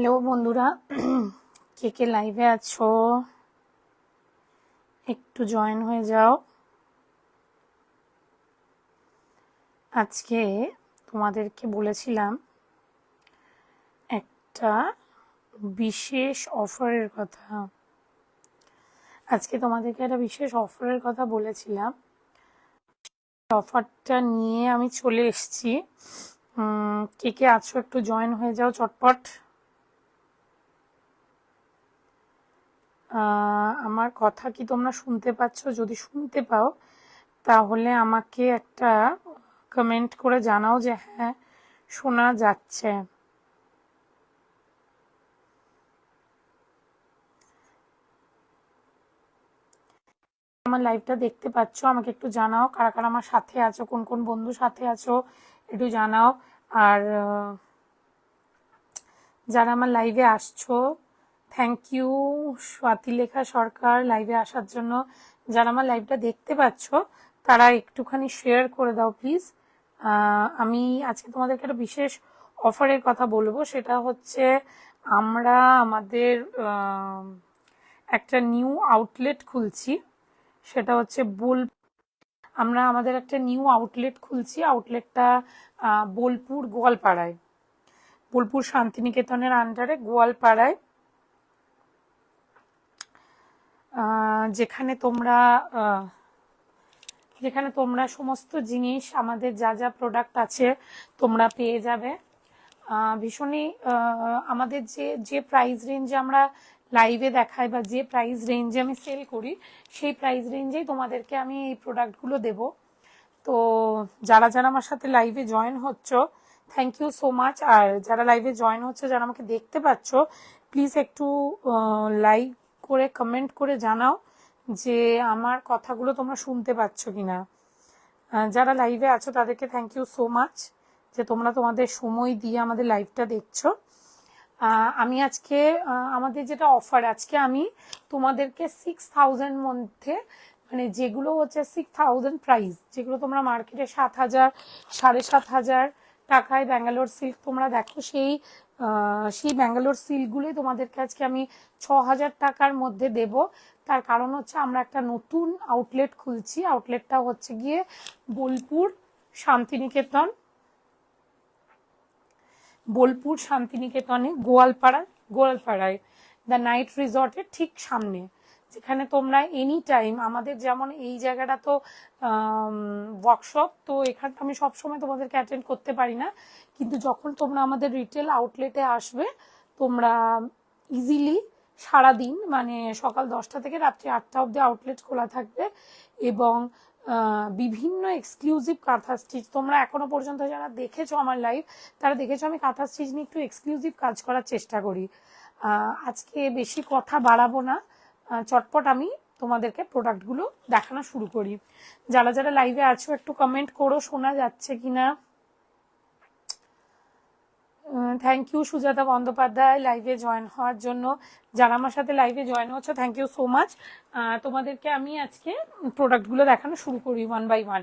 Hello বন্ধুরা, কে কে লাইভে আছো একটু জয়েন হয়ে যাও। আজকে তোমাদেরকে বলেছিলাম একটা বিশেষ অফারের কথা। আজকে তোমাদেরকে একটা বিশেষ অফারের কথা বলেছিলাম। অফারটা নিয়ে আমি চলে এসেছি। কে কে আছো একটু জয়েন হয়ে যাও চটপট। আমার কথা কি তোমরা শুনতে পাচ্ছ? যদি শুনতে পাও তাহলে আমাকে একটা কমেন্ট করে জানাও যে হ্যাঁ শোনা যাচ্ছে। আমার লাইভটা দেখতে পাচ্ছ আমাকে একটু জানাও, কারা কারা আমার সাথে আছো, কোন কোন বন্ধু সাথে আছো একটু জানাও। আর যারা আমার লাইভে আসছো থ্যাংক ইউ। স্বাতিলেখা সরকার লাইভে আসার জন্য। যারা আমার লাইভটা দেখতে পাচ্ছ তারা একটুখানি শেয়ার করে দাও প্লিজ। আমি আজকে তোমাদেরকে একটা বিশেষ অফারের কথা বলবো। সেটা হচ্ছে আমরা আমাদের একটা নিউ আউটলেট খুলছি। সেটা হচ্ছে আমরা আমাদের একটা নিউ আউটলেট খুলছি। আউটলেটটা বোলপুর গোয়ালপাড়ায়, বোলপুর শান্তিনিকেতনের আন্ডারে গোয়ালপাড়ায়, যেখানে তোমরা সমস্ত জিনিস আমাদের যা যা প্রোডাক্ট আছে তোমরা পেয়ে যাবে। ভীষণই আমাদের যে প্রাইস রেঞ্জে আমরা লাইভে দেখাই বা যে প্রাইস রেঞ্জে আমি সেল করি সেই প্রাইস রেঞ্জেই তোমাদেরকে আমি এই প্রোডাক্টগুলো দেব। তো যারা যারা আমার সাথে লাইভে জয়েন হচ্ছ থ্যাংক ইউ সো মাচ। আর যারা লাইভে জয়েন হচ্ছে, যারা আমাকে দেখতে পাচ্ছ প্লিজ একটু লাইক করে কমেন্ট করে জানাও যে আমার কথাগুলো তোমরা শুনতে পাচ্ছ কিনা। যারা লাইভে আছো তাদেরকে থ্যাংক ইউ সো মাচ যে তোমরা তোমাদের সময় দিয়ে আমাদের লাইভটা দেখছো। আমি আজকে আমাদের যেটা অফার, আজকে আমি তোমাদেরকে 6,000 মধ্যে, মানে যেগুলো হচ্ছে 6,000 প্রাইস, যেগুলো তোমরা মার্কেটে 7,000 7,500 টাকায় ব্যাঙ্গালোর সিল্ক তোমরা দেখো, সেই ব্যাঙ্গালোর সিল্কগুলোই তোমাদেরকে আজকে আমি 6,000 টাকার মধ্যে দেব। তার কারণ হচ্ছে আমরা একটা নতুন আউটলেট খুলছি। আউটলেটটা হচ্ছে গিয়ে বোলপুর শান্তিনিকেতনে গোয়ালপাড়ায় দ্য নাইট রিসর্টের ঠিক সামনে, যেখানে তোমরা এনি টাইম আমাদের, যেমন এই জায়গাটা তো ওয়ার্কশপ, তো এখানে আমি সবসময় তোমাদেরকে অ্যাটেন্ড করতে পারি না, কিন্তু যখন তোমরা আমাদের রিটেল আউটলেটে আসবে তোমরা ইজিলি সারাদিন, মানে সকাল 10টা থেকে রাত্রি 8টা অবধি আউটলেট খোলা থাকবে। এবং বিভিন্ন এক্সক্লুসিভ কাঁথা স্টিচ তোমরা এখনো পর্যন্ত যারা দেখেছো আমার লাইভ তারা দেখেছো আমি কাঁথা স্টিচ নিয়ে একটু এক্সক্লুসিভ কাজ করার চেষ্টা করি। আজকে বেশি কথা বাড়াবো না, চটপট আমি তোমাদেরকে প্রোডাক্টগুলো দেখানো শুরু করি। যারা যারা লাইভে আছো একটু কমেন্ট করো শোনা যাচ্ছে কিনা। থ্যাংক ইউ সুজাতা বন্দ্যোপাধ্যায় লাইভে জয়েন হওয়ার জন্য। যারা আমার সাথে লাইভে জয়েন হচ্ছে থ্যাংক ইউ সো মাচ। তোমাদেরকে আমি আজকে প্রোডাক্টগুলো দেখানো শুরু করি ওয়ান বাই ওয়ান।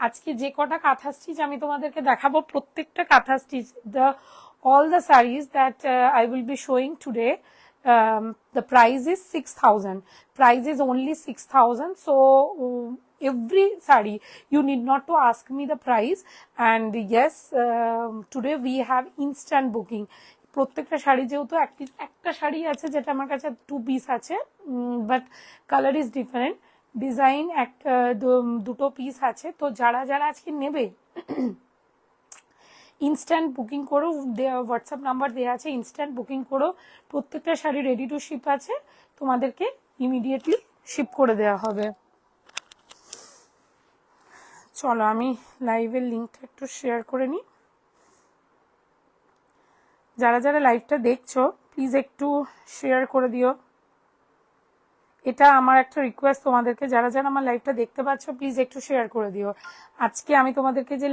আজকে যে কটা কাঁথা স্টিচ আমি তোমাদেরকে দেখাবো, প্রত্যেকটা কাঁথা stitch, all the sarees that I will be showing today, the price is 6,000. Price is only 6,000. So every saree you need not to ask me the price. And yes, today we have instant booking. প্রত্যেকটা শাড়ি যেহেতু একটা শাড়ি আছে যেটা আমার কাছে 2 piece আছে, but colour is different, design দুটো পিস আছে। তো যারা যারা আজকে নেবে ইনস্ট্যান্ট বুকিং করো, হোয়াটসঅ্যাপ নাম্বার দেওয়া আছে, ইনস্ট্যান্ট বুকিং করো। প্রত্যেকটা শাড়ি রেডি টু শিপ আছে, তোমাদেরকে ইমিডিয়েটলি শিপ করে দেওয়া হবে। চলো আমি লাইভের লিঙ্কটা একটু শেয়ার করে নিই। যারা যারা লাইভটা দেখছো প্লিজ একটু শেয়ার করে দিও। এটা আমার একটা রিকোয়েস্ট তোমাদেরকে, যারা যারা আমার লাইভটা দেখতে পাচ্ছ প্লিজ একটু শেয়ার করে দিও। আজকে আমি তোমাদেরকে যে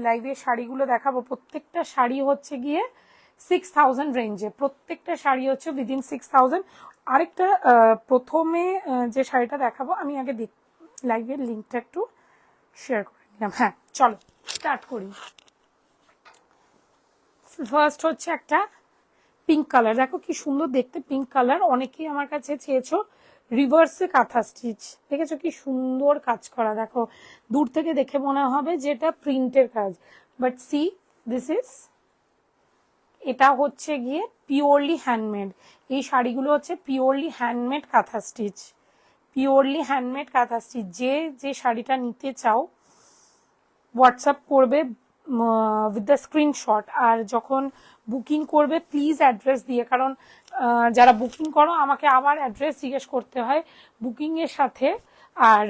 লাইভে শাড়িগুলো দেখাবো প্রত্যেকটা শাড়ি হচ্ছে গিয়ে 6,000 রেঞ্জে, প্রত্যেকটা শাড়ি হচ্ছে উইদিন 6,000। আরেকটা প্রথমে যে শাড়িটা দেখাবো, আমি আগে লাইভের লিঙ্কটা একটু শেয়ার করে নিলাম। হ্যাঁ চলো স্টার্ট করি। ফার্স্ট হচ্ছে একটা পিঙ্ক কালার, দেখো কি সুন্দর দেখতে পিঙ্ক কালার। অনেকেই আমার কাছে চেয়েছো রিভার্সে কাঁথা স্টিচ, দেখেছো কি সুন্দর কাজ করা। দেখো দূর থেকে দেখে মনে হবে যে এটা প্রিন্টের কাজ, বাট সি দিস ইজ, এটা হচ্ছে গিয়ে পিওরলি হ্যান্ডমেড। এই শাড়িগুলো হচ্ছে পিওরলি হ্যান্ডমেড কাঁথা স্টিচ, পিওরলি হ্যান্ডমেড কাঁথা স্টিচ। যে যে শাড়িটা নিতে চাও হোয়াটসঅ্যাপ করবে উইথ দ্য স্ক্রিনশট, আর যখন বুকিং করবে প্লিজ অ্যাড্রেস দিয়ে, কারণ যারা বুকিং করো আমাকে আবার অ্যাড্রেস জিজ্ঞেস করতে হয় বুকিংয়ের সাথে। আর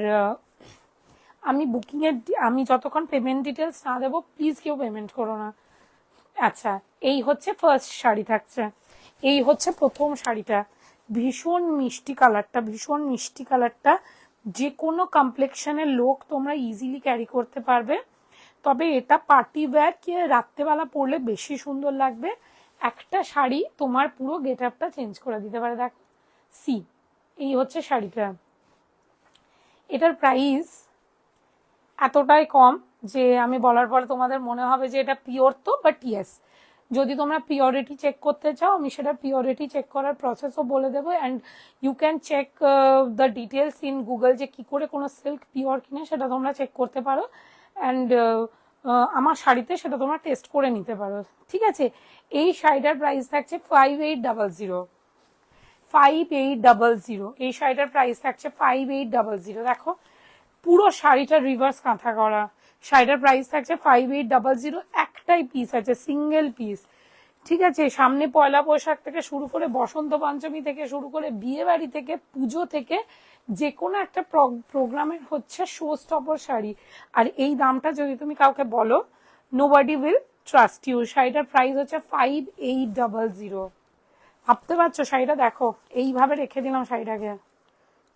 আমি বুকিংয়ের আমি যতক্ষণ পেমেন্ট ডিটেলস না দেবো প্লিজ কেউ পেমেন্ট করো না। আচ্ছা, এই হচ্ছে ফার্স্ট শাড়ি থাকছে, এই হচ্ছে প্রথম শাড়িটা। ভীষণ মিষ্টি কালারটা, ভীষণ মিষ্টি কালারটা, যে কোনো কমপ্লেক্সনের লোক তোমরা ইজিলি ক্যারি করতে পারবে। তবে এটা পার্টি ওয়্যার কি রাত্রেবেলা পরলে বেশি সুন্দর লাগবে। একটা শাড়ি তোমার পুরো গেট আপটা চেঞ্জ করে দিতে পারে। দেখ সি, এই হচ্ছে শাড়িটা। এটার প্রাইস এতটাই কম যে আমি বলার পরে তোমাদের মনে হবে যে এটা পিওর, তো বাট ইয়েস, যদি তোমরা পিওরিটি চেক করতে চাও আমি সেটা পিওরিটি চেক করার প্রসেসও বলে দেবো। And you can check the details in Google, যে কি করে কোনো সিল্ক পিওর কিনে সেটা তোমরা চেক করতে পারো। অ্যান্ড আমার শাড়িতে সেটা তোমরা টেস্ট করে নিতে পারো, ঠিক আছে। এই শাড়িটার প্রাইস থাকছে 5800, 5800। এই শাড়িটার প্রাইস থাকছে 5800। দেখো পুরো শাড়িটা রিভার্স কাঁথা করা, শাড়িটার প্রাইস থাকছে 5800। একটাই পিস আছে, সিঙ্গেল পিস, ঠিক আছে। সামনে পয়লা বৈশাখ থেকে শুরু করে বসন্ত পঞ্চমী থেকে শুরু করে বিয়ে বাড়ি থেকে পুজো থেকে যে কোনো একটা প্রোগ্রামের হচ্ছে শো স্টপার শাড়ি। আর এই দামটা যদি তুমি কাউকে বলো নোবডি উইল ট্রাস্ট ইউ। শাড়িটার প্রাইস হচ্ছে 5800। ভাবতে পারছো শাড়িটা? দেখো এইভাবে রেখে দিলাম শাড়িটাকে,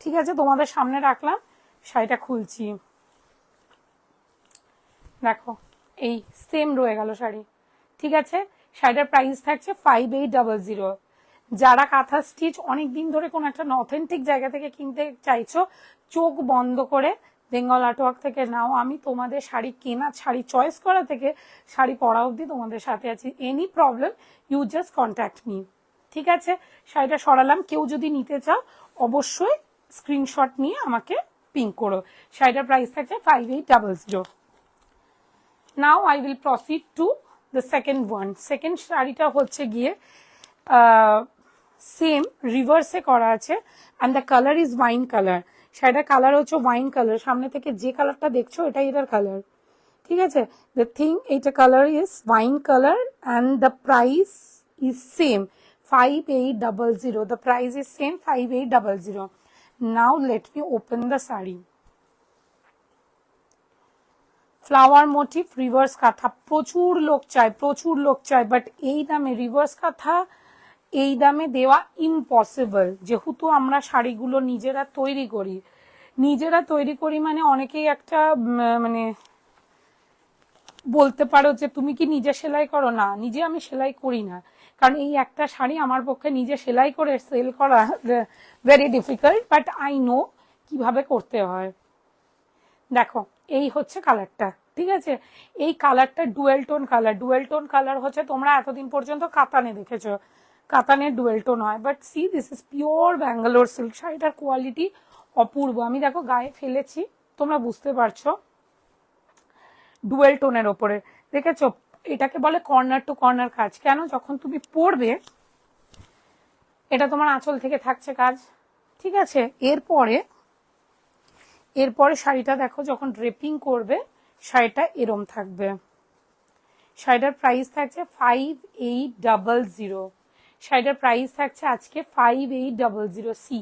ঠিক আছে, তোমাদের সামনে রাখলাম, শাড়িটা খুলছি, দেখো এই সেম রয়ে গেল শাড়ি, ঠিক আছে। শাড়িটার প্রাইস থাকছে 5800। যারা কাঁথা স্টিচ অনেকদিন ধরে কোনো একটা অথেন্টিক জায়গা থেকে কিনতে চাইছো, চোখ বন্ধ করে বেঙ্গল আর্টওয়ার্ক থেকে নাও। আমি তোমাদের শাড়ি কেনা, শাড়ি চয়েস করা থেকে শাড়ি পরা অবধি তোমাদের সাথে আছি। Any problem you just contact me, ঠিক আছে। শাড়িটা সরালাম, কেউ যদি নিতে চাও অবশ্যই স্ক্রিনশট নিয়ে আমাকে পিঙ্ক করো। শাড়িটার প্রাইস থাকছে 5800। Now I will proceed to the second one. Second শাড়িটা হচ্ছে গিয়ে সেম রিভার্সে করা আছে, and the colour is wine colour. শাড়িটার কালার হচ্ছে ওয়াইন কালার, সামনে থেকে যে কালারটা দেখছো এটাই এটার কালার, ঠিক আছে। দ্য থিং, এইটা colour is wine colour and the price is same 5800। The price is same 5800। Now let me open the sari. Flower motif reverse kantha প্রচুর লোক চায়, প্রচুর লোক চায়, বাট এই দামে রিভার্স কাঁথা এই দামে দেওয়া ইম্পসিবল। যেহেতু আমরা শাড়িগুলো নিজেরা তৈরি করি, নিজেরা তৈরি করি মানে অনেকেই একটা মানে বলতে পারো যে তুমি কি নিজে সেলাই করো? না, নিজে আমি সেলাই করি না, কারণ এই একটা শাড়ি আমার পক্ষে নিজে সেলাই করে সেল করা very difficult, but I know কিভাবে করতে হয়। দেখো এই হচ্ছে কালারটা, ঠিক আছে। এই কালারটা dual tone colour. Dual tone colour হচ্ছে তোমরা এতদিন পর্যন্ত কাতানে দেখেছো, কাতানের ডুয়েল টোন হয়, but C this is pure Bangalore silk. শাড়িটার কোয়ালিটি অপূর্ব। আমি দেখো গায়ে ফেলেছি, তোমরা বুঝতে পারছো ডুয়েল টোনের ওপরে, দেখেছো? এটাকে বলে কর্নার টু কর্নার কাজ। কেন? যখন তুমি পরবে এটা তোমার আঁচল থেকে থাকছে কাজ, ঠিক আছে। এরপরে শাড়িটা দেখো যখন ড্রেপিং করবে শাড়িটা এরম থাকবে। শাড়িটার প্রাইস থাকছে 5800। শাড়িটার প্রাইস থাকছে আজকে 5800। সি,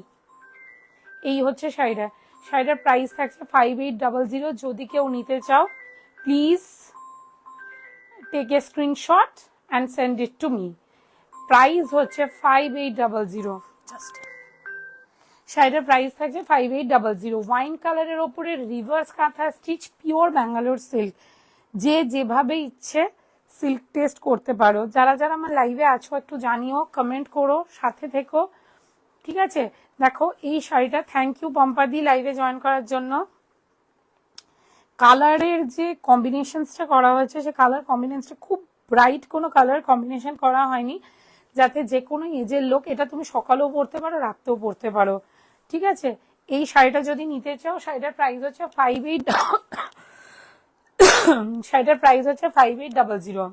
এই হচ্ছে শাড়িটা। শাড়িটার প্রাইস থাকছে 5800। যদি কেউ নিতে চাও please take a screenshot and send it to me. Price হচ্ছে 5800 জাস্ট। শাড়িটার প্রাইস থাকছে 5800। ওয়াইন কালারের ওপরে রিভার্স কাঁথা স্টিচ, পিওর ব্যাঙ্গালোর সিল্ক। যে যেভাবে ইচ্ছে সিল্ক টেস্ট করতে পারো। যারা যারা আমার লাইভে আছো একটু জানিও, কমেন্ট করো, সাথে থেকো, ঠিক আছে। দেখো এই শাড়িটা, থ্যাংক ইউ পম্পাদি লাইভে জয়েন করার জন্য। কালারের যে কম্বিনেশনসটা করা হয়েছে সে কালার কম্বিনেশনটা খুব ব্রাইট কোনো কালার কম্বিনেশন করা হয়নি। যাতে যে কোনো এজের লোক, এটা তুমি সকালেও পরতে পারো, রাত্রেও পরতে পারো, ঠিক আছে। এই শাড়িটা যদি নিতে চাও, শাড়িটার প্রাইস হচ্ছে 58, শাড়িটার প্রাইস হচ্ছে 5800।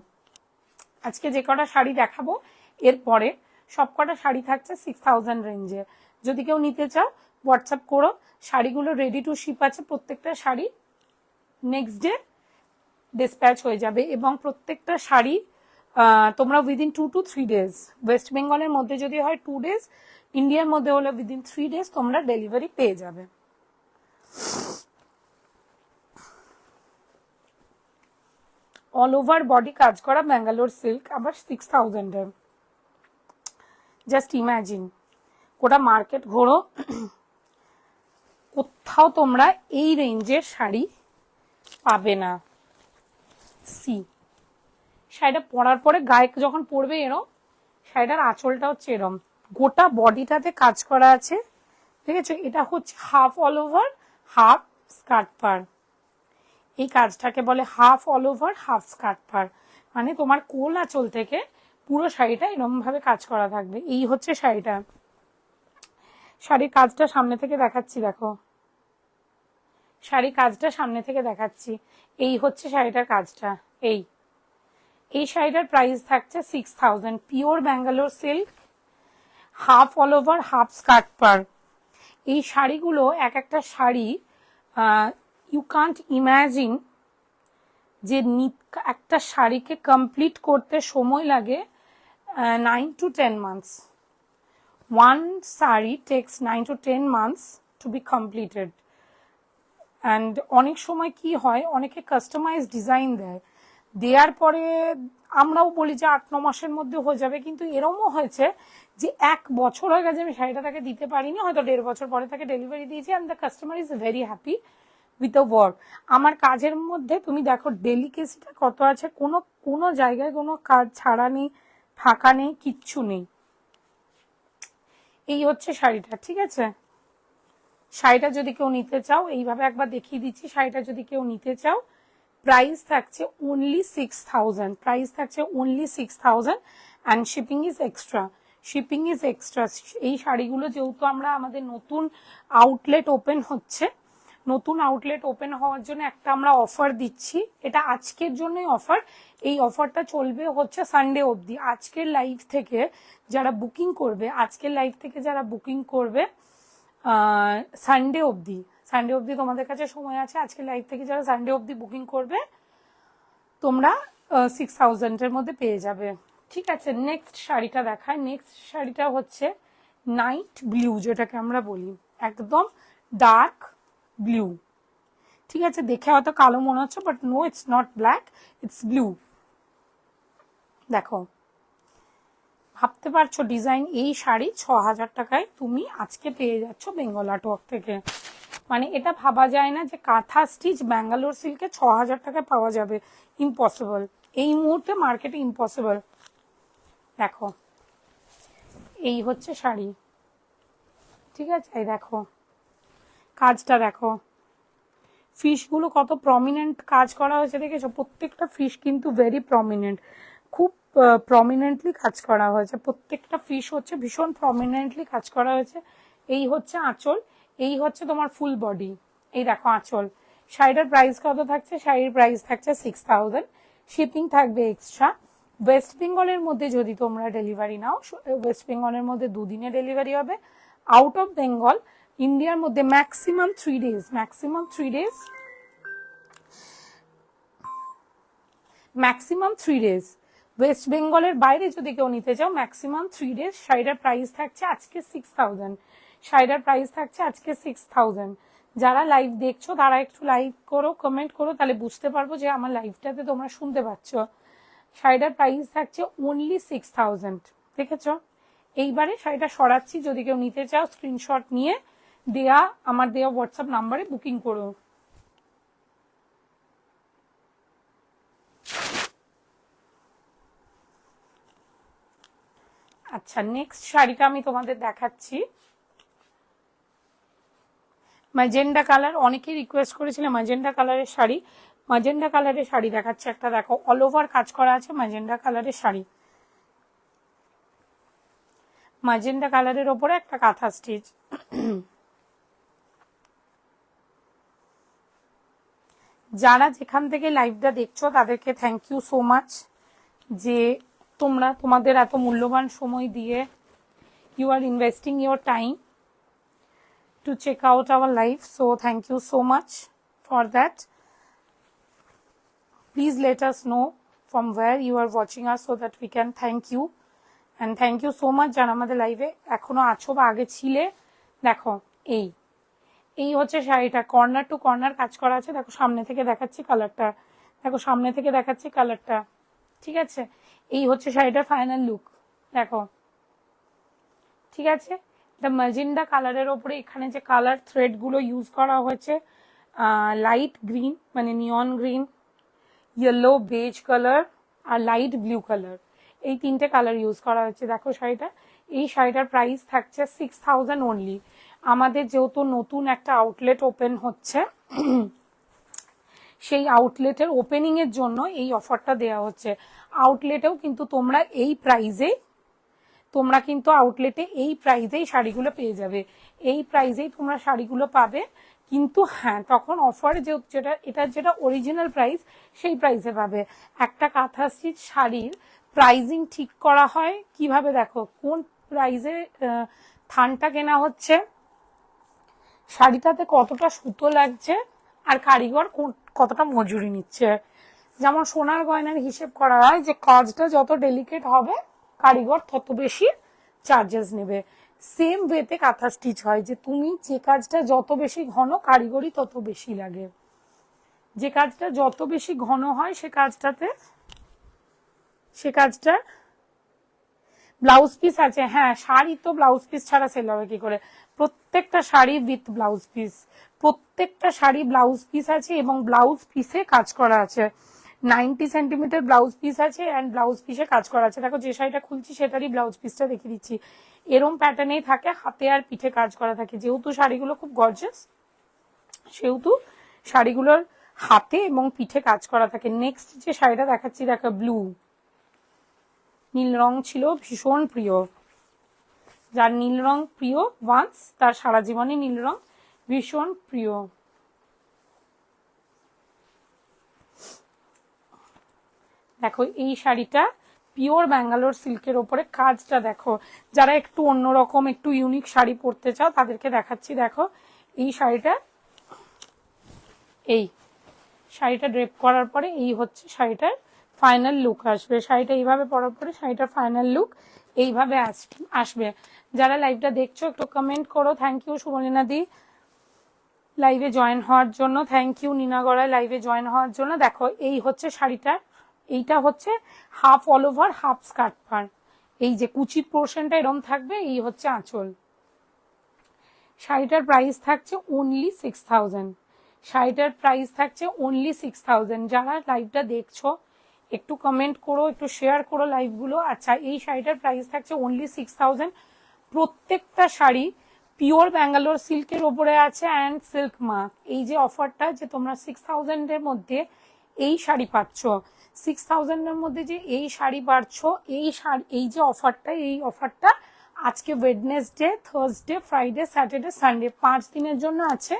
আজকে যে কটা শাড়ি দেখাবো এরপরে সব কটা শাড়ি থাকছে 6000 রেঞ্জে। যদি কেউ নিতে চাও হোয়াটসঅ্যাপ করো, শাড়িগুলো রেডি টু শিপ আছে, প্রত্যেকটা শাড়ি নেক্সট ডে ডিসপ্যাচ হয়ে যাবে, এবং প্রত্যেকটা শাড়ি তোমরা উইদিন 2 to 3 days, ওয়েস্ট বেঙ্গলের মধ্যে যদি হয় 2 days, ইন্ডিয়ার মধ্যে হলে উইদিন 3 days তোমরা ডেলিভারি পেয়ে যাবে। অল ওভার বডি কাজ করা ব্যাঙ্গালোর সিল্ক, আবার 6000 এর। জাস্ট ইম্যাজিন, গোটা মার্কেট ঘোরো, কোথাও তোমরা এই রেঞ্জের শাড়ি পাবে না। সি শাড়িটা পরার পরে গায়ে যখন পরবে এরম, শাড়িটার আঁচলটা হচ্ছে এরম, গোটা বডিটাতে কাজ করা আছে, ঠিক আছে। এটা হচ্ছে half all over half skirt পার, এই কাজটাকে বলে half all over half skirt পার, মানে তোমার কোল আঁচল থেকে পুরো শাড়িটা এরকম ভাবে কাজ করা থাকবে। এই হচ্ছে শাড়িটা, শাড়ির কাজটা সামনে থেকে দেখাচ্ছি, দেখো শাড়ির কাজটা সামনে থেকে দেখাচ্ছি, এই হচ্ছে শাড়িটার কাজটা। এই শাড়িটার প্রাইস থাকছে 6000, pure Bangalore silk, half all over half skirt পার। এই শাড়িগুলো এক একটা শাড়ি ইউ কান্ট ইম্যাজিন যে একটা শাড়িকে কমপ্লিট করতে সময় লাগে 9 to 10 months। One saree takes 9 to 10 months to be completed. And অনেক সময় কি হয়, অনেকে কাস্টমাইজ ডিজাইন দেয়, দেওয়ার পরে আমরাও বলি যে 8-9 মাসের মধ্যে হয়ে যাবে, কিন্তু এরমও হয়েছে যে 1 বছর হয়ে গেছে আমি শাড়িটা তাকে দিতে পারিনি, হয়তো 1.5 বছর পরে তাকে ডেলিভারি দিয়েছি, and the customer is very happy with the work. আমার কাজের মধ্যে তুমি দেখো ডেলিকেসিটা কত আছে, কোনো জায়গায় কোনো কাজ ছাড়া নেই, ফাঁকা নেই, কিচ্ছু নেই। এই হচ্ছে শাড়িটা, ঠিক আছে। শাড়িটা যদি কেউ নিতে চাও, এইভাবে একবার দেখিয়ে দিচ্ছি, শাড়িটা যদি কেউ নিতে চাও প্রাইস থাকছে অনলি 6000, প্রাইস থাকছে only 6000, and shipping is extra, shipping is extra. এই শাড়িগুলো যেহেতু আমরা আমাদের নতুন আউটলেট ওপেন হচ্ছে, নতুন আউটলেট ওপেন হওয়ার জন্য একটা আমরা অফার দিচ্ছি, এটা আজকের জন্যই অফার, এই অফারটা চলবে হচ্ছে সানডে অবধি। আজকের লাইভ থেকে যারা বুকিং করবে, আজকের লাইভ থেকে যারা বুকিং করবে সানডে অবধি, সানডে অবধি তোমাদের কাছে সময় আছে, আজকে লাইভ থেকে যারা সানডে অবধি বুকিং করবে তোমরা 6000 এর মধ্যে পেয়ে যাবে, ঠিক আছে। নেক্সট শাড়িটা দেখায়, নেক্সট শাড়িটা হচ্ছে নাইট ব্লু, যেটাকে আমরা বলি একদম ডার্ক ব্লু, ঠিক আছে। দেখে হয়তো কালো মনে হচ্ছে, but no, it's not black, it's blue. দেখো, ভাবতে পারছো ডিজাইন, এই শাড়ি 6000 টাকায় তুমি আজকে পেয়ে যাচ্ছ বেঙ্গল আর্টওয়ার্ক থেকে। মানে এটা ভাবা যায় না যে কাঁথা স্টিচ ব্যাঙ্গালোর সিল্কে 6000 টাকায় পাওয়া যাবে, ইম্পসিবল, এই মুহূর্তে মার্কেটে ইম্পসিবল। দেখো এই হচ্ছে শাড়ি, ঠিক আছে। এই দেখো কাজটা, দেখো ফিশগুলো কত প্রমিনেন্ট কাজ করা হয়েছে, দেখেছো, প্রত্যেকটা ফিশ কিন্তু ভেরি প্রমিনেন্ট, খুব প্রমিনেন্টলি কাজ করা হয়েছে, প্রত্যেকটা ফিশ হচ্ছে ভীষণ প্রমিনেন্টলি কাজ করা হয়েছে। এই হচ্ছে আঁচল, এই হচ্ছে তোমার ফুল বডি, এই দেখো আঁচল। শাড়িটার প্রাইস কত থাকছে, শাড়ির প্রাইস থাকছে 6000, শিপিং থাকবে এক্সট্রা। ওয়েস্ট বেঙ্গলের মধ্যে যদি তোমরা ডেলিভারি নাও, ওয়েস্ট বেঙ্গলের মধ্যে 2 দিনে ডেলিভারি হবে। আউট অফ বেঙ্গল, ইন্ডিয়ার মধ্যে maximum 3 days, maximum 3 days, maximum 3 days। West বেঙ্গলের বাইরে যদি কেউ নিতে চাও ম্যাক্সিমাম 3 days। শাড়িটার প্রাইস থাকছে আজকে 6000, শাড়িটার প্রাইস থাকছে আজকে 6000। যারা লাইভ দেখছো তারা একটু লাইক করো, কমেন্ট করো, তাহলে বুঝতে পারবো যে আমার লাইভটাতে তোমরা শুনতে পাচ্ছ। শাড়িটার প্রাইস থাকছে অনলি 6000, দেখেছো। এইবারে শাড়িটা সরাচ্ছি, যদি কেউ নিতে চাও স্ক্রিনশট নিয়ে আমার দেওয়া হোয়াটসঅ্যাপ নাম্বারে বুকিং করো। আচ্ছা, নেক্সট শাড়িটা আমি তোমাদের দেখাচ্ছি, ম্যাজেন্ডা কালার, অনেকেই রিকোয়েস্ট করেছিলেন ম্যাজেন্ডা কালারের শাড়ি, ম্যাজেন্ডা কালারের শাড়ি দেখাচ্ছে একটা, দেখো অল ওভার কাজ করা আছে ম্যাজেন্ডা কালারের শাড়ি। ম্যাজেন্ডা কালারের ওপরে একটা কাঁথা স্টিচ। যারা যেখান থেকে লাইভটা দেখছো তাদেরকে থ্যাংক ইউ সো মাচ, যে তোমরা তোমাদের এত মূল্যবান সময় দিয়ে you are investing your time to check out our live. So thank you so much for that. Please let us know from where you are watching us so that we can thank you. And thank you so much যারা আমাদের লাইভে এখনো আছো বা আগে ছিলে। দেখো এই হচ্ছে শাড়িটা, কর্নার টু কর্নার কাজ করা আছে। দেখো সামনে থেকে দেখাচ্ছি কালারটা, দেখো সামনে থেকে দেখাচ্ছি কালারটা, ঠিক আছে? এই হচ্ছে শাড়িটার ফাইনাল লুক, দেখো, ঠিক আছে? দ্য ম্যাজেন্ডা কালারের ওপরে এখানে যে কালার থ্রেড গুলো ইউজ করা হয়েছে, লাইট গ্রিন মানে neon green, yellow beige colour আর লাইট ব্লু কালার, এই তিনটে কালার ইউজ করা হয়েছে। দেখো শাড়িটা, এই শাড়িটার প্রাইস থাকছে 6000 অনলি। আমাদের যেহেতু নতুন একটা আউটলেট ওপেন হচ্ছে, সেই আউটলেটের ওপেনিং এর জন্য এই অফারটা দেওয়া হচ্ছে। আউটলেটেও কিন্তু তোমরা এই প্রাইজে, তোমরা কিন্তু আউটলেটে এই প্রাইজেই শাড়িগুলো পেয়ে যাবে, এই প্রাইজেই তোমরা শাড়িগুলো পাবে। কিন্তু হ্যাঁ, তখন অফার যেটা এটার যেটা অরিজিনাল প্রাইস সেই প্রাইসে পাবে। একটা কাঁথা স্টিচ শাড়ির প্রাইজিং ঠিক করা হয় কিভাবে, দেখো কোন প্রাইজে থানটা কেনা হচ্ছে, শাড়িটাতে কতটা সুতো লাগছে, আর কারিগর কতটা মজুরি নিচ্ছে। যেমন সোনার গয়নার হিসেব করা হয় যে কাজটা যত ডেলিকেট হবে কারিগর তত বেশি চার্জেস নেবে। সেম ওয়েতে কাঁথা স্টিচ হয়, যে তুমি যে কাজটা যত বেশি ঘন কারিগরি তত বেশি লাগে। যে কাজটা যত বেশি ঘন হয় সে কাজটা ব্লাউজ পিস আছে। হ্যাঁ, শাড়ি তো ব্লাউজ পিস ছাড়া সেল হবে কি করে? প্রত্যেকটা শাড়ি উইথ ব্লাউজ পিস, প্রত্যেকটা শাড়ি ব্লাউজ পিস আছে এবং ব্লাউজ পিসে কাজ করা আছে। 90 সেন্টিমিটার ব্লাউজ পিস আছে অ্যান্ড ব্লাউজ পিসে কাজ করা আছে। দেখো যে শাড়িটা খুলছি সেটারই ব্লাউজ পিসটা দেখিয়ে দিচ্ছি। এরম প্যাটার্নেই থাকে, হাতে আর পিঠে কাজ করা থাকে। যেহেতু শাড়িগুলো খুব গর্জাস, সেহেতু শাড়িগুলোর হাতে এবং পিঠে কাজ করা থাকে। নেক্সট যে শাড়িটা দেখাচ্ছি, দেখো ব্লু, নীল রং ছিল ভীষণ প্রিয়। যার নীল রং প্রিয় ওয়ান্স, তার সারা জীবনে নীল রং ভীষণ প্রিয়। দেখো এই শাড়িটা পিওর ব্যাঙ্গালোর সিল্কের ওপরে কাজটা দেখো। যারা একটু অন্যরকম একটু ইউনিক শাড়ি পরতে চাও তাদেরকে দেখাচ্ছি। দেখো এই শাড়িটা, এই শাড়িটা ড্রেপ করার পরে এই হচ্ছে শাড়িটার ফাইনাল লুক আসবে। শাড়িটা এইভাবে পরার পরে শাড়িটার ফাইনাল লুক এইভাবে আসবে। যারা লাইভটা দেখছো একটু কমেন্ট করো। থ্যাংক ইউ সুবর্ণা দি লাইভে জয়েন হওয়ার জন্য, থ্যাংক ইউ নিনাগড়ায় লাইভে জয়েন হওয়ার জন্য। দেখো এই হচ্ছে শাড়িটা, এইটা হচ্ছে half all over half skirt পার, এই যে কুচির পোর্শনটা এরম থাকবে, এই হচ্ছে আঁচল। শাড়িটার প্রাইস থাকছে অনলি 6000। শাড়িটার প্রাইস থাকছে অনলি 6000। যারা লাইভটা দেখছো একটু কমেন্ট করো, একটু শেয়ার করো লাইভগুলো। আচ্ছা, এই শাড়িটার প্রাইস থাকছে অনলি 6000। প্রত্যেকটা শাড়ি পিওর ব্যাঙ্গালোর সিল্কের ওপরে আছে অ্যান্ড সিল্ক মার্ক। এই যে অফারটা, যে তোমরা 6000 এর মধ্যে এই শাড়ি পাচ্ছ, 6000 এর মধ্যে যে এই শাড়ি পাচ্ছ, এই যে অফারটা, এই অফারটা আজকে Wednesday, Thursday, Friday, Saturday, Sunday 5 দিনের জন্য আছে।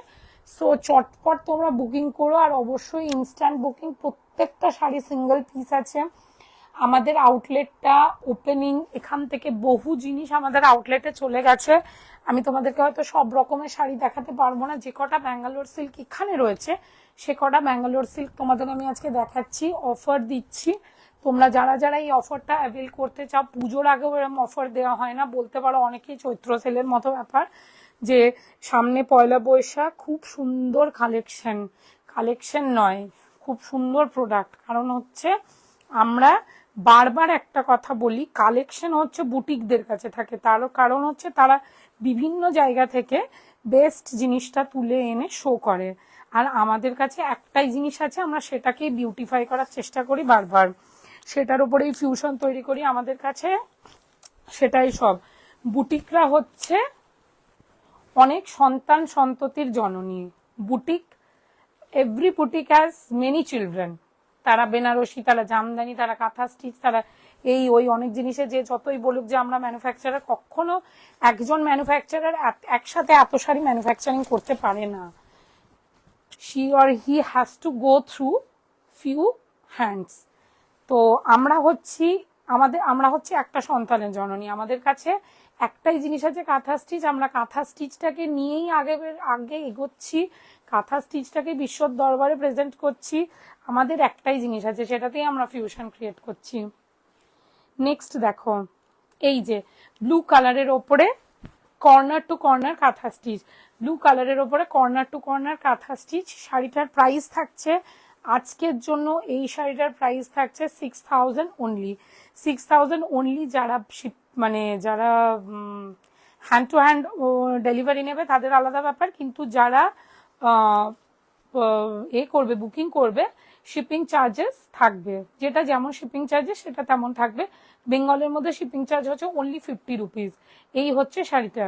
সো চটপট তোমরা বুকিং করো, আর অবশ্যই ইনস্ট্যান্ট বুকিং। প্রত্যেকটা শাড়ি সিঙ্গেল পিস আছে। আমাদের আউটলেটটা ওপেনিং, এখান থেকে বহু জিনিস আমাদের আউটলেটে চলে গেছে। আমি তোমাদেরকে হয়তো সব রকমের শাড়ি দেখাতে পারবো না। যে কটা ব্যাঙ্গালোর সিল্ক এখানে রয়েছে সে কটা ব্যাঙ্গালোর সিল্ক তোমাদের আমি আজকে দেখাচ্ছি, অফার দিচ্ছি। তোমরা যারা যারা এই অফারটা অ্যাভেল করতে চাও, পুজোর আগেও এরকম অফার দেওয়া হয় না, বলতে পারো অনেকেই চৈত্র সেলের মতো ব্যাপার, যে সামনে পয়লা বৈশাখ, খুব সুন্দর কালেকশন নয়, খুব সুন্দর প্রোডাক্ট। কারণ হচ্ছে আমরা বারবার একটা কথা বলি, কালেকশন হচ্ছে বুটিকদের কাছে থাকে, তারও কারণ হচ্ছে তারা বিভিন্ন জায়গা থেকে বেস্ট জিনিসটা তুলে এনে শো করে। আর আমাদের কাছে একটাই জিনিস আছে, আমরা সেটাকেই বিউটিফাই করার চেষ্টা করি বারবার, সেটার উপরেই ফিউশন তৈরি করি। আমাদের কাছে সেটাই সব। বুটিকরা হচ্ছে অনেক সন্তান সন্ততির জননী। Boutique, every boutique has many children. তারা বেনারসি, তারা জামদানি, তারা কাঁথা স্টিচ, তারা এই ওই অনেক জিনিসে যে যতই বলুক যে আমরা ম্যানুফ্যাকচারার, কখনো একজন ম্যানুফ্যাকচারার একসাথে এত শাড়ি ম্যানুফ্যাকচারিং করতে পারে না। she or he has to go through few hands। তো আমরা হচ্ছি একটা সন্তানের জননী, আমাদের কাছে একটাই জিনিস আছে কাঁথা স্টিচ। আমরা কাঁথা স্টিচটাকে নিয়েই আগে এগোচ্ছি, কাঁথা স্টিচটাকে বিশ্বর দরবারে প্রেজেন্ট করছি। আমাদের একটাই জিনিস আছে, সেটাতেই আমরা ফিউশন ক্রিয়েট করছি। নেক্সট দেখো, এই যে ব্লু কালারের ওপরে কর্নার টু কর্নার কাঁথা স্টিচ, ব্লু কালারের ওপরে কর্নার টু কর্নার কাঁথা স্টিচ। শাড়িটার প্রাইস থাকছে আজকের জন্য, এই শাড়িটার প্রাইস থাকছে 6000 অনলি, 6000 অনলি। যারা যারা হ্যান্ড টু হ্যান্ড ডেলিভারি নেবে তাদের আলাদা ব্যাপার, কিন্তু যারা করবে, বুকিং করবে, শিপিং চার্জেস থাকবে, যেটা যেমন শিপিং চার্জেস সেটা তেমন থাকবে। বেঙ্গলের মধ্যে শিপিং চার্জ হচ্ছে অনলি 50 রুপিস। এই হচ্ছে শাড়িটা,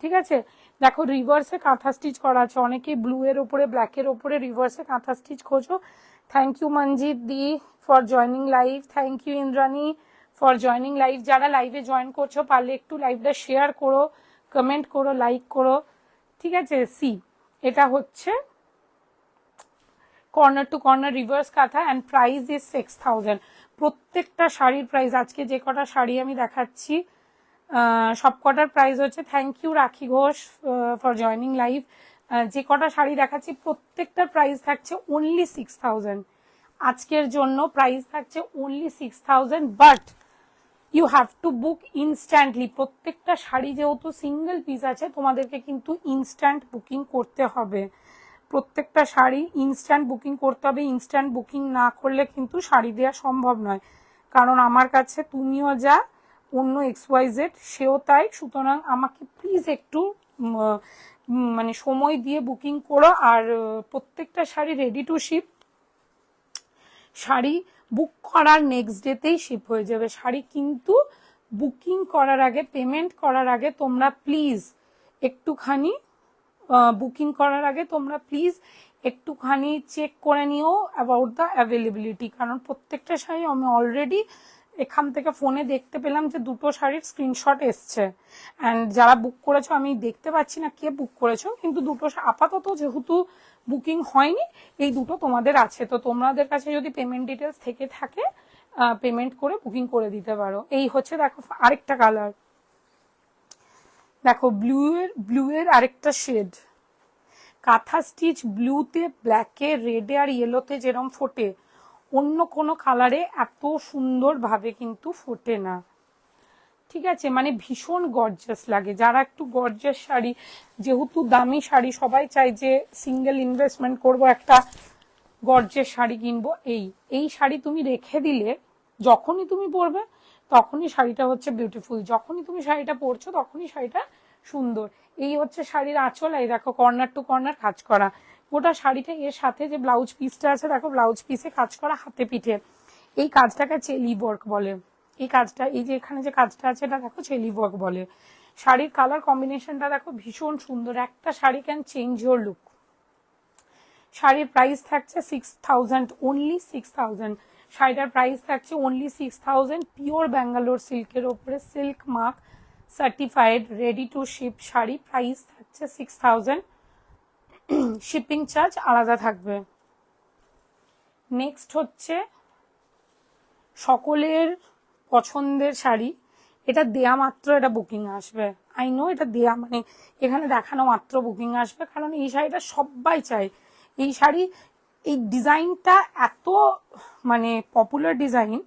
ঠিক আছে। দেখো রিভার্সে কাঁথা স্টিচ করা আছে, অনেকে ব্লু এর ওপরে ব্ল্যাকের ওপরে রিভার্সে কাঁথা স্টিচ খোঁজো। Thank you Manjit di for joining live, thank you Indrani for joining live. যারা লাইভে জয়েন করছো পারলে একটু লাইভটা শেয়ার করো, কমেন্ট করো, লাইক করো, ঠিক আছে। সি, এটা হচ্ছে কর্নার টু কর্নার রিভার্স কাঁথা অ্যান্ড প্রাইস ইজ 6000। প্রত্যেকটা শাড়ির প্রাইস, আজকে যে কটা শাড়ি আমি দেখাচ্ছি সব কটার প্রাইস হচ্ছে, থ্যাংক ইউ রাখি ঘোষ ফর জয়নিং লাইভ, যে কটা শাড়ি দেখাচ্ছি প্রত্যেকটার প্রাইস থাকছে অনলি 6000। আজকের জন্য প্রাইস থাকছে only 6000, but you have to book instantly. প্রত্যেকটা শাড়ি যেহেতু সিঙ্গেল পিস আছে, তোমাদেরকে কিন্তু ইনস্ট্যান্ট বুকিং করতে হবে, প্রত্যেকটা শাড়ি ইনস্ট্যান্ট বুকিং করতে হবে। ইনস্ট্যান্ট বুকিং না করলে কিন্তু শাড়ি দেওয়া সম্ভব নয়, কারণ আমার কাছে তুমিও যা, অন্য XYZ সেও তাই। সুতরাং আমাকে প্লিজ একটু সময় দিয়ে বুকিং করো। আর প্রত্যেকটা sari ready to ship, sari book করার নেক্সট ডেতেই শিপ হয়ে যাবে শাড়ি, কিন্তু বুকিং করার আগে, পেমেন্ট করার আগে তোমরা প্লিজ একটুখানি বুকিং করার আগে তোমরা প্লিজ একটুখানি চেক করে নিও অ্যাবাউট দ্য অ্যাভেলেবিলিটি। কারণ প্রত্যেকটা শাড়ি আমি অলরেডি এখান থেকে ফোনে দেখতে পেলাম যে দুটো শাড়ির স্ক্রিনশট এসছে, অ্যান্ড যারা বুক করেছো আমি দেখতে পাচ্ছি না কে বুক করেছো, কিন্তু দুটো আপাতত যেহেতু বুকিং হয়নি, এই দুটো তোমাদের আছে। তো তোমাদের কাছে যদি পেমেন্ট ডিটেলস থেকে থাকে পেমেন্ট করে বুকিং করে দিতে পারো। এই হচ্ছে দেখো আরেকটা কালার, দেখো ব্লু এর আরেকটা শেড, কাঁথা স্টিচ ব্লুতে, ব্ল্যাকে, রেডে আর ইয়েলোতে যেরকম ফোটে, অন্য কোনো কালারে এত সুন্দরভাবে কিন্তু ফোটে না, ঠিক আছে। ভীষণ গর্জাস লাগে। যারা একটু গর্জাস শাড়ি, যেহেতু দামি শাড়ি, সবাই চায় যে সিঙ্গেল ইনভেস্টমেন্ট করব, একটা গর্জাস শাড়ি কিনবো। এই শাড়ি তুমি রেখে দিলে, যখনই তুমি পরবে তখনই শাড়িটা হচ্ছে বিউটিফুল, যখনই তুমি শাড়িটা পরছো তখনই শাড়িটা সুন্দর। এই হচ্ছে শাড়ির আঁচল, এই দেখো কর্নার টু কর্নার কাজ করা গোটা শাড়িটা। এর সাথে যে ব্লাউজ পিসটা আছে দেখো, ব্লাউজ পিসে কাজ করা হাতে পিঠে, এই কাজটাকে চেলি ওয়ার্ক বলে। এই কাজটা, এই যে এখানে যে কাজটা আছে এটা দেখো চেলি ওয়ার্ক বলে। শাড়ির কালার কম্বিনেশনটা দেখো ভীষণ সুন্দর, একটা sari can change your look. শাড়ির প্রাইস থাকছে 6000, অনলি 6000। শাড়িটার প্রাইস থাকছে অনলি 6000। পিওর ব্যাঙ্গালোর সিল্কের ওপরে, silk mark certified, ready to ship sari, price থাকছে 6000, শিপিং চার্জ আলাদা থাকবে। নেক্সট হচ্ছে সকলের পছন্দের শাড়ি, এটা দেয়া মাত্র এটা বুকিং আসবে। আই নো এটা দেয়া এখানে দেখানো মাত্র বুকিং আসবে, কারণ এই শাড়িটা সবাই চায়। এই শাড়ি, এই ডিজাইনটা এত পপুলার ডিজাইন।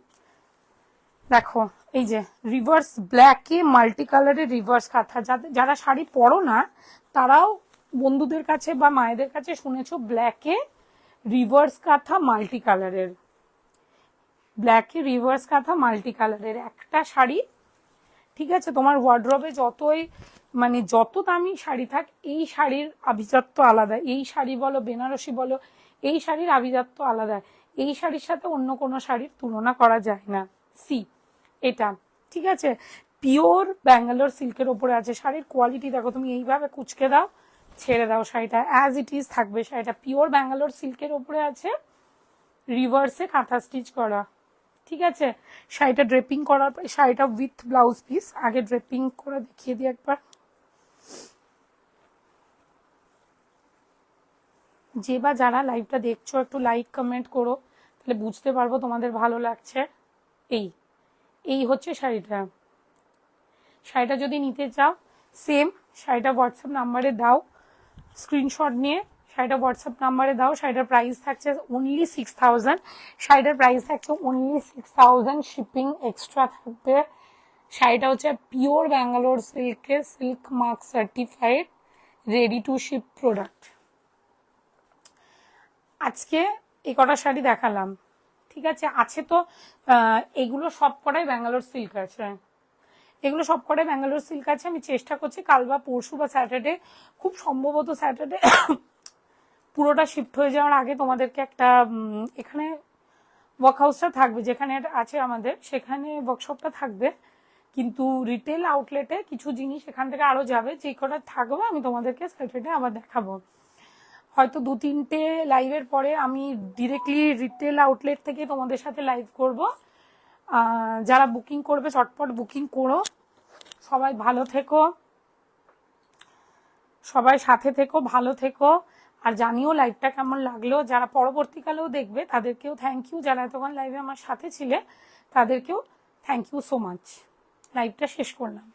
দেখো এই যে রিভার্স ব্ল্যাকে মাল্টি কালারের রিভার্স কাঁথা, যারা শাড়ি পরো না তারাও বন্ধুদের কাছে বা মায়েদের কাছে শুনেছো ব্ল্যাকে রিভার্স কাঁথা মাল্টি কালারের, ব্ল্যাকে রিভার্স কাঁথা মাল্টি কালারের একটা শাড়ি, ঠিক আছে। তোমার ওয়ার্ড্রবে যতই যত দামি শাড়ি থাক, এই শাড়ির আভিজাত্য আলাদা। এই শাড়ি বলো, বেনারসি বলো, এই শাড়ির আভিজাত্য আলাদা। এই শাড়ির সাথে অন্য কোনো শাড়ির তুলনা করা যায় না। সি, এটা ঠিক আছে, পিওর ব্যাঙ্গালোর সিল্কের ওপরে আছে। শাড়ির কোয়ালিটি দেখো, তুমি এইভাবে কুচকে দাও, ছেড়ে দাও, শাড়িটা অ্যাজ ইট ইজ থাকবে। শাড়িটা পিওর ব্যাঙ্গালোর সিল্কের ওপরে আছে, রিভার্সে কাঁথা স্টিচ করা, ঠিক আছে। শাড়িটা ড্রেপিং করার পর, শাড়িটা উইথ ব্লাউজ পিস, আগে ড্রেপিং করে দেখিয়ে দিই একবার। যে বা যারা লাইভটা দেখছো একটু লাইক কমেন্ট করো, তাহলে বুঝতে পারবো তোমাদের ভালো লাগছে। এই এই হচ্ছে শাড়িটা। শাড়িটা যদি নিতে চাও সেম শাড়িটা হোয়াটসঅ্যাপ নাম্বারে দাও, স্ক্রিনশট নিয়ে শাড়িটা হোয়াটসঅ্যাপ নাম্বারে দাও। শাড়িটার প্রাইস থাকছে অনলি 6000। শাড়িটার প্রাইস থাকছে অনলি 6000, শিপিং এক্সট্রা থাকবে। শাড়িটা হচ্ছে পিওর ব্যাঙ্গালোর সিল্কের, silk mark certified, ready to sheep product. আজকে এই কটা শাড়ি দেখালাম, ঠিক আছে। আছে তো এগুলো সব কটাই ব্যাঙ্গালোর সিল্ক আছে, এগুলো সব কটাই ব্যাঙ্গালোর সিল্ক আছে। আমি চেষ্টা করছি কাল বা পরশু বা স্যাটারডে, খুব সম্ভবত স্যাটারডে পুরোটা শিফট হয়ে যাওয়ার আগে তোমাদেরকে একটা এখানে ওয়ার্কহাউসটা থাকবে যেখানে আছে আমাদের, সেখানে ওয়ার্কশপটা থাকবে, কিন্তু রিটেল আউটলেটে কিছু জিনিস এখান থেকে আরো যাবে। যে কটা থাকবে আমি তোমাদেরকে স্যাটারডে আবার দেখাবো। হয়তো 2-3টে লাইভের পরে আমি ডিরেক্টলি রিটেল আউটলেট থেকে তোমাদের সাথে লাইভ করব। যারা বুকিং করবে চটপট বুকিং করো। সবাই ভালো থেকো, সবাই সাথে থেকো, ভালো থেকো। আর জানিও লাইভটা কেমন লাগলো। যারা পরবর্তীকালেও দেখবে তাদেরকেও থ্যাংক ইউ, যারা এতক্ষণ লাইভে আমার সাথে ছিলে তাদেরকেও থ্যাংক ইউ সো মাচ। লাইভটা শেষ করলাম।